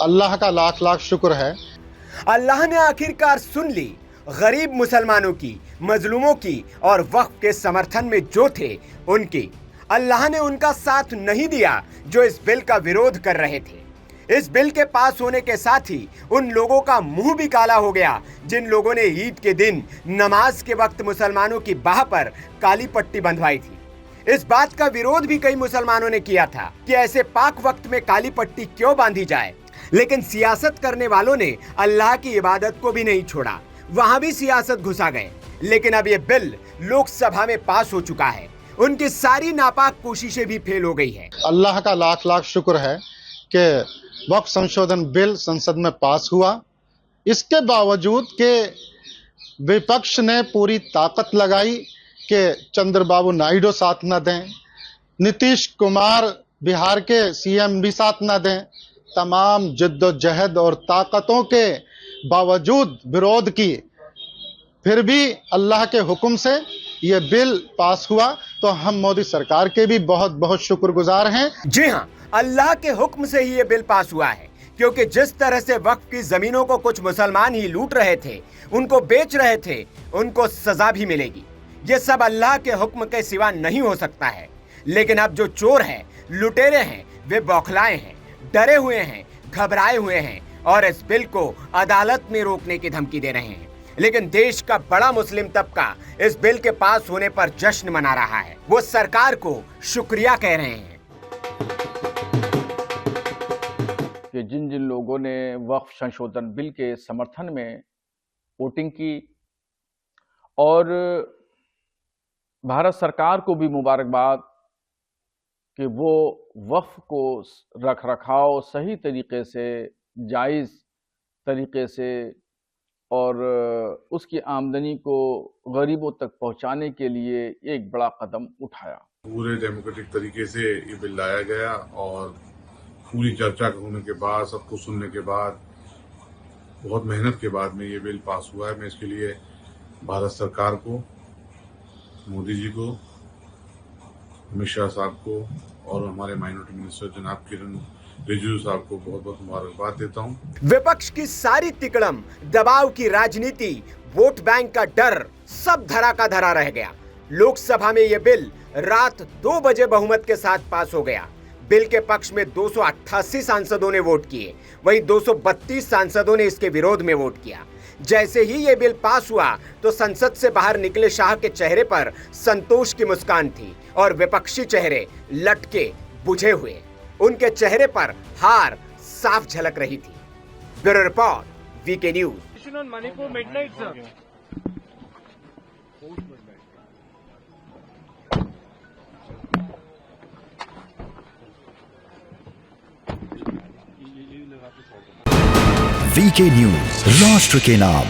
अल्लाह का लाख लाख शुक्र है। अल्लाह ने आखिरकार सुन ली गरीब मुसलमानों की, मजलूमों की और वक्फ के समर्थन में जो थे उनकी। अल्लाह ने उनका साथ नहीं दिया जो इस बिल का विरोध कर रहे थे। इस बिल के पास होने के साथ ही उन लोगों का मुंह भी काला हो गया जिन लोगों ने ईद के दिन नमाज के वक्त मुसलमानों की बाह पर काली पट्टी बंधवाई थी। इस बात का विरोध भी कई मुसलमानों ने किया था कि ऐसे पाक वक्त में काली पट्टी क्यों बांधी जाए, लेकिन सियासत करने वालों ने अल्लाह की इबादत को भी नहीं छोड़ा, वहां भी सियासत घुसा गए। लेकिन अब यह बिल लोकसभा में पास हो चुका है, उनकी सारी नापाक कोशिशें भी फेल हो गई है। अल्लाह का लाख लाख शुक्र है कि वक्फ संशोधन बिल संसद में पास हुआ। इसके बावजूद के विपक्ष ने पूरी ताकत लगाई कि चंद्रबाबू नायडू साथ न दें, नीतीश कुमार बिहार के सीएम भी साथ न दें। तमाम जिद्दोजहद और ताकतों के बावजूद विरोध की, फिर भी अल्लाह के हुक्म से ये बिल पास हुआ, तो हम मोदी सरकार के भी बहुत बहुत शुक्रगुजार हैं। जी हाँ, अल्लाह के हुक्म से ही ये बिल पास हुआ है, क्योंकि जिस तरह से वक्फ की जमीनों को कुछ मुसलमान ही लूट रहे थे, उनको बेच रहे थे, उनको सजा भी मिलेगी। ये सब अल्लाह के हुक्म के सिवा नहीं हो सकता है। लेकिन अब जो चोर हैं, लुटेरे हैं, वे बौखलाए हैं, डरे हुए हैं, घबराए हुए हैं और इस बिल को अदालत में रोकने की धमकी दे रहे हैं। लेकिन देश का बड़ा मुस्लिम तबका इस बिल के पास होने पर जश्न मना रहा है। वो सरकार को शुक्रिया कह रहे हैं कि जिन जिन लोगों ने वक्फ संशोधन बिल के समर्थन में वोटिंग की, और भारत सरकार को भी मुबारकबाद कि वो वक्फ को रख रखाव सही तरीके से, जायज़ तरीके से और उसकी आमदनी को गरीबों तक पहुंचाने के लिए एक बड़ा कदम उठाया। पूरे डेमोक्रेटिक तरीके से ये बिल लाया गया और पूरी चर्चा होने के बाद, सबको सुनने के बाद, बहुत मेहनत के बाद में ये बिल पास हुआ है। मैं इसके लिए भारत सरकार को, मोदी जी को, अमित शाह साहब को और हमारे माइनॉरिटी मिनिस्टर जनाब किरण रिजिजू साहब को बहुत बहुत मुबारकबाद देता हूँ। विपक्ष की सारी तिकड़म, दबाव की राजनीति, वोट बैंक का डर सब धरा का धरा रह गया। लोकसभा में यह बिल रात 2 बजे बहुमत के साथ पास हो गया। बिल के पक्ष में 288 सांसदों ने वोट किए, वहीं 232 सांसदों ने इसके विरोध में वोट किया। जैसे ही यह बिल पास हुआ तो संसद से बाहर निकले शाह के चेहरे पर संतोष की मुस्कान थी और विपक्षी चेहरे लटके बुझे हुए, उनके चेहरे पर हार साफ झलक रही थी। Bureau report, VK news. VK news, राष्ट्र के नाम।